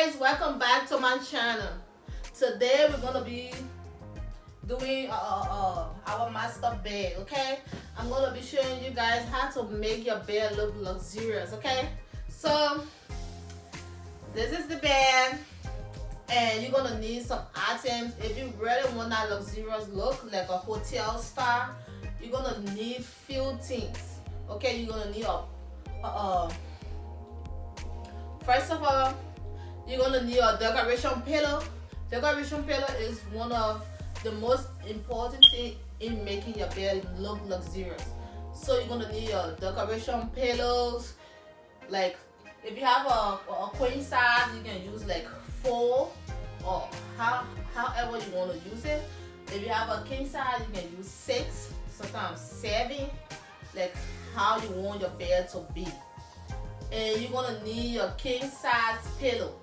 guys, welcome back to my channel. Today we're gonna be doing our master bed. Okay, I'm gonna be showing you guys how to make your bed look luxurious. Okay, so this is the bed and you're gonna need some items. If you really want that luxurious look like a hotel style, you're gonna need few things. Okay, you're gonna need first of all, you're gonna need a decoration pillow. Decoration pillow is one of the most important thing in making your bed look luxurious. So you're gonna need your decoration pillows. Like if you have a queen size, you can use like 4 or however you want to use it. If you have a king size, you can use 6, sometimes 7, like how you want your bed to be. And you're gonna need your king size pillow,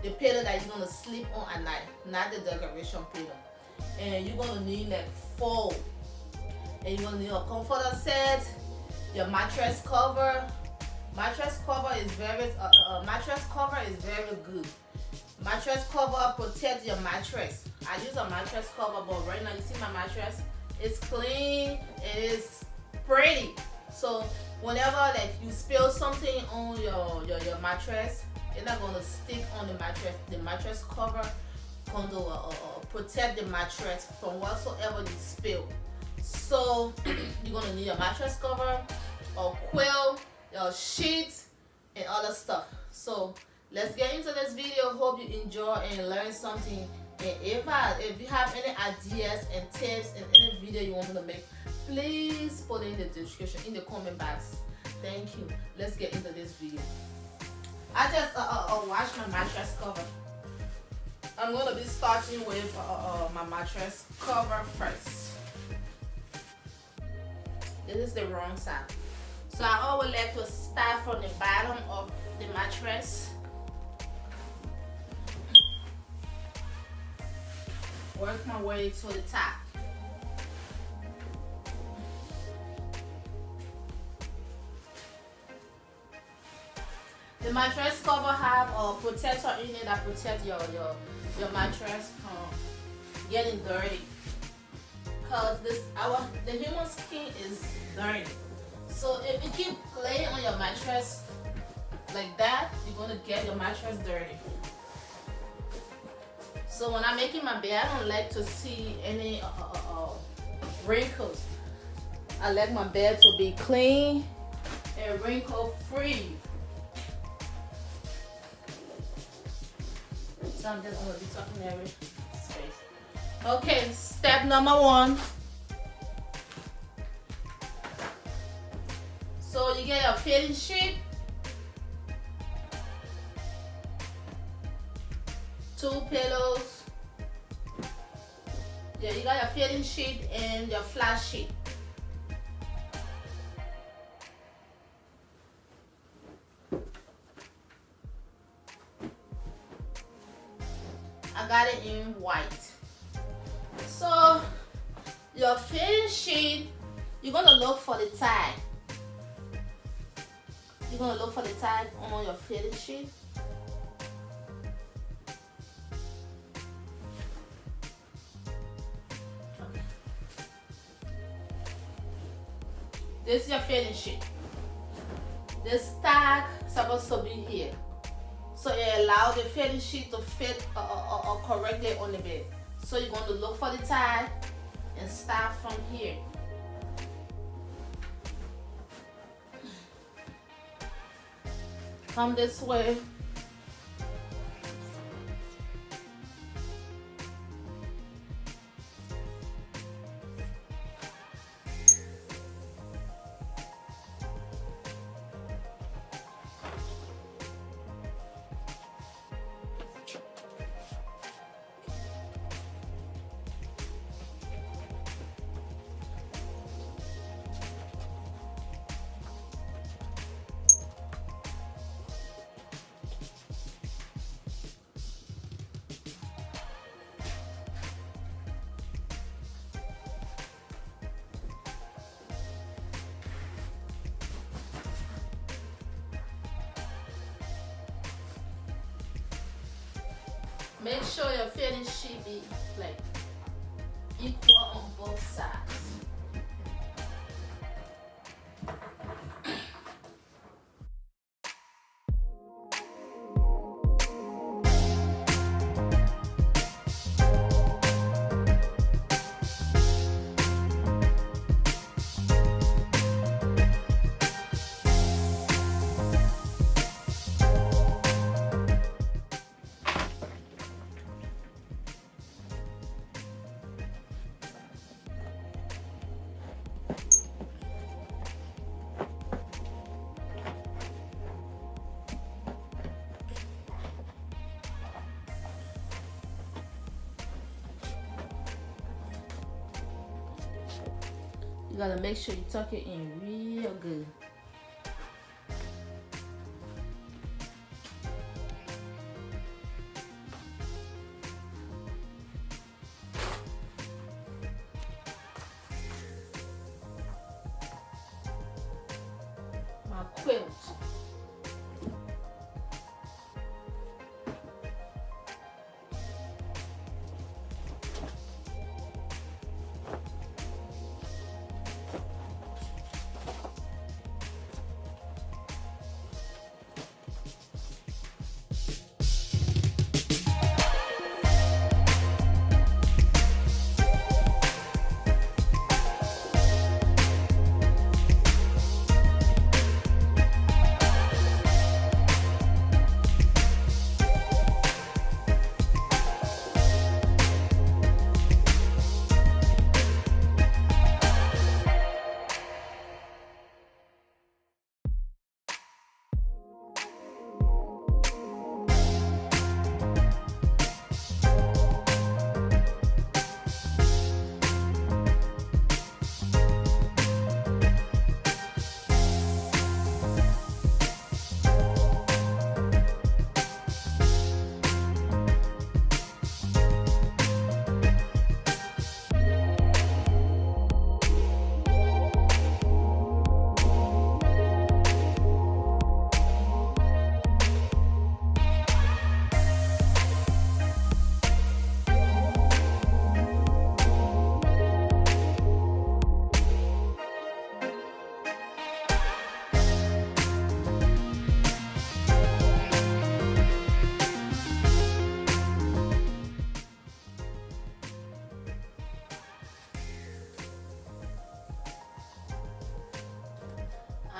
the pillow that you're gonna sleep on at night, not the decoration pillow. And you're gonna need like 4. And you're gonna need a comforter set, your mattress cover. Mattress cover is very good. Mattress cover protects your mattress. I use a mattress cover, but right now you see my mattress, it's clean, it is pretty. So whenever like you spill something on your mattress, it's not gonna stick on the mattress. The mattress cover gonna protect the mattress from whatsoever you spill. So you're gonna need a mattress cover, a quilt, your sheets, and other stuff. So let's get into this video. Hope you enjoy and learn something. And if you have any ideas and tips and any video you want me to make, please put it in the description, in the comment box. Thank you. Let's get into this video. I just washed my mattress cover. I'm gonna be starting with my mattress cover first. This is the wrong side. So I always like to start from the bottom of the mattress. Work my way to the top. The mattress cover have a protector in it that protects your mattress from getting dirty. Cause the human skin is dirty. So if you keep laying on your mattress like that, you're gonna get your mattress dirty. So when I'm making my bed, I don't like to see any wrinkles. I like my bed to be clean and wrinkle free. So I'm just gonna be talking every space. Okay, step number 1. So you get your fitting sheet, 2 pillows. Yeah, you got your fitting sheet and your flat sheet. I got it in white. So your fitting sheet, you're gonna look for the tag. You're gonna look for the tag on your fitting sheet. Okay. This is your fitting sheet. This tag is supposed to be here. So it allows the fitting sheet to fit correctly on the bed. So you're going to look for the tag and start from here. Come this way. Make sure your fitting should be like equal on both sides. You gotta make sure you tuck it in real good. My quilt.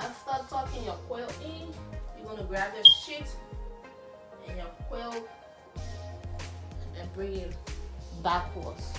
After tucking your quilt in, you're gonna grab your sheet and your quilt and bring it backwards.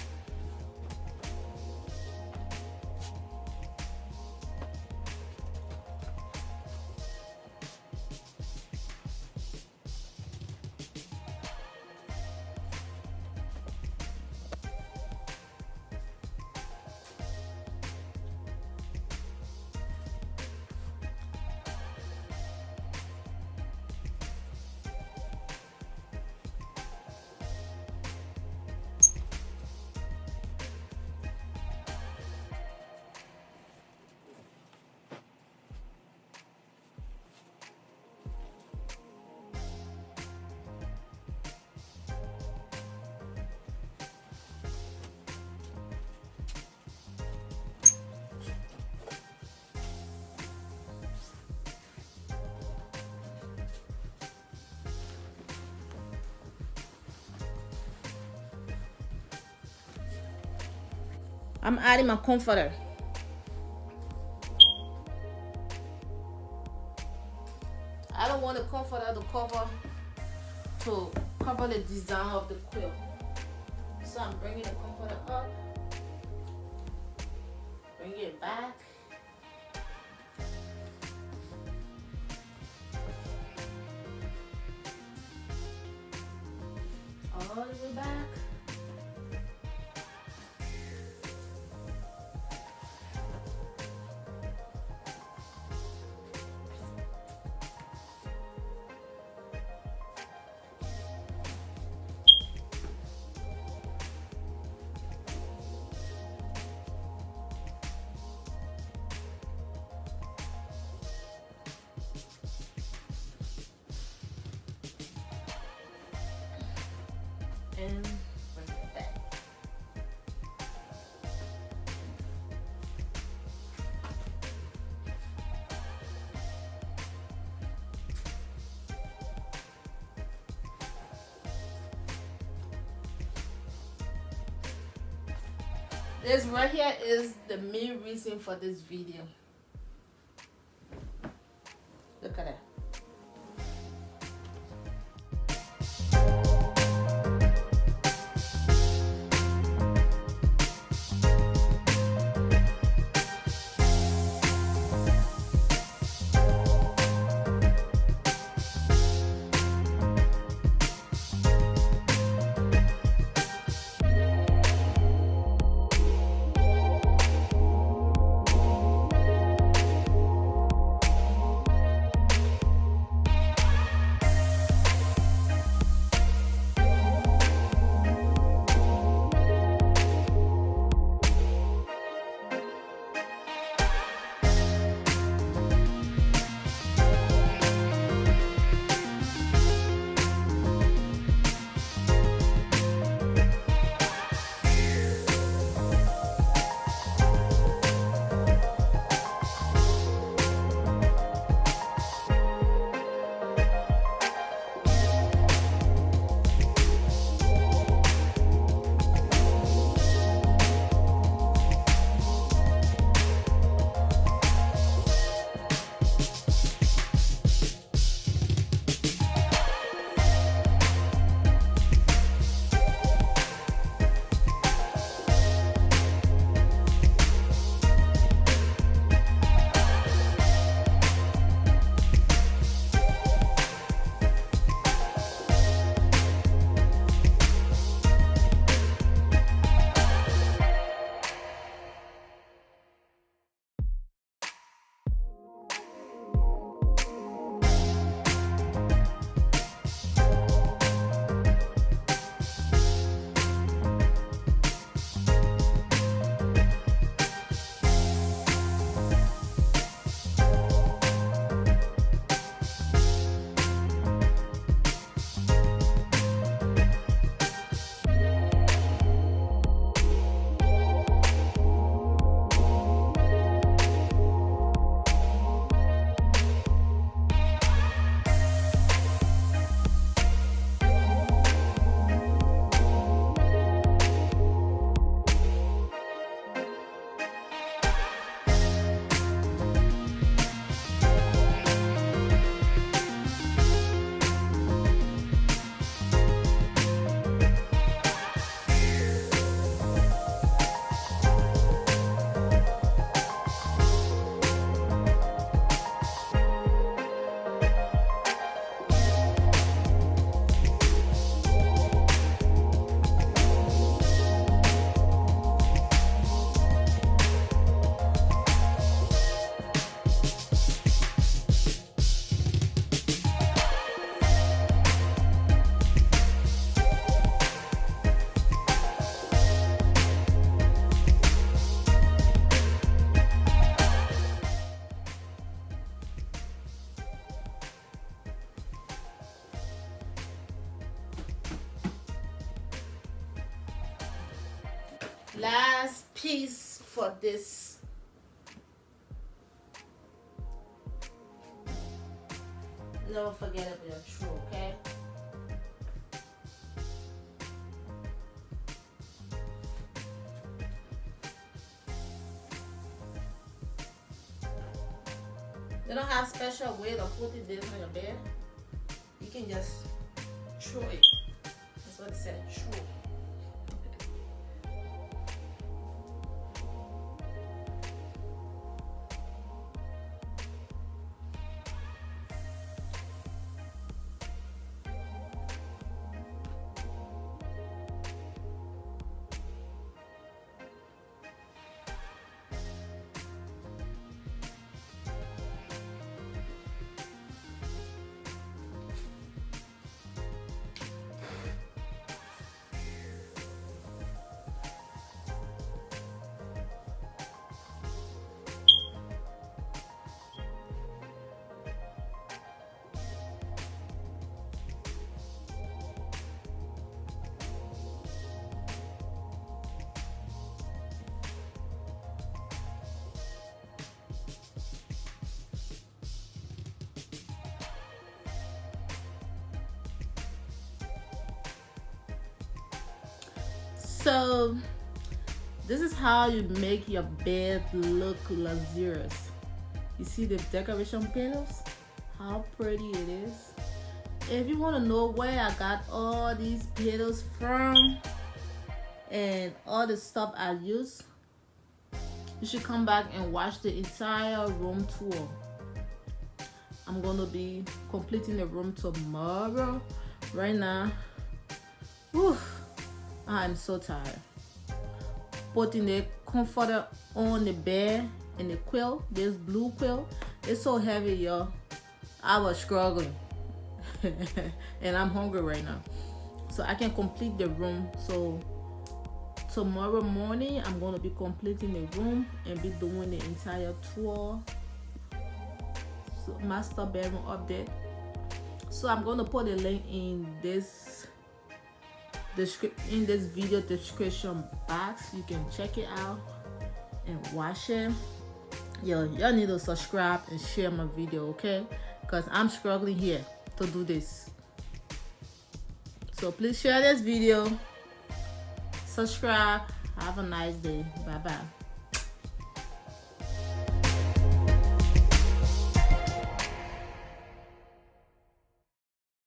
I'm adding my comforter. I don't want the comforter to cover the design of the quilt. So I'm bringing the comforter up, bring it back. All the way back. and bring it back. This right here is the main reason for this video. Look at that. Last piece for this. Never forget about your true, okay? They don't have special way to put this on your bed. You can just throw it. That's what it said, throw. So this is how you make your bed look luxurious. You see the decoration pillows, how pretty it is. If you want to know where I got all these pillows from and all the stuff I use, you should come back and watch the entire room tour. I'm gonna be completing the room tomorrow. Right now, whew, I'm so tired. Putting the comforter on the bed and the quilt, this blue quilt, it's so heavy, y'all. I was struggling. And I'm hungry right now, so I can complete the room. So tomorrow morning I'm going to be completing the room and be doing the entire tour. So master bedroom update. So I'm going to put a link in this video description box. You can check it out and watch it. Y'all need to subscribe and share my video, okay? Because I'm struggling here to do this. So please share this video, subscribe. Have a nice day. Bye bye.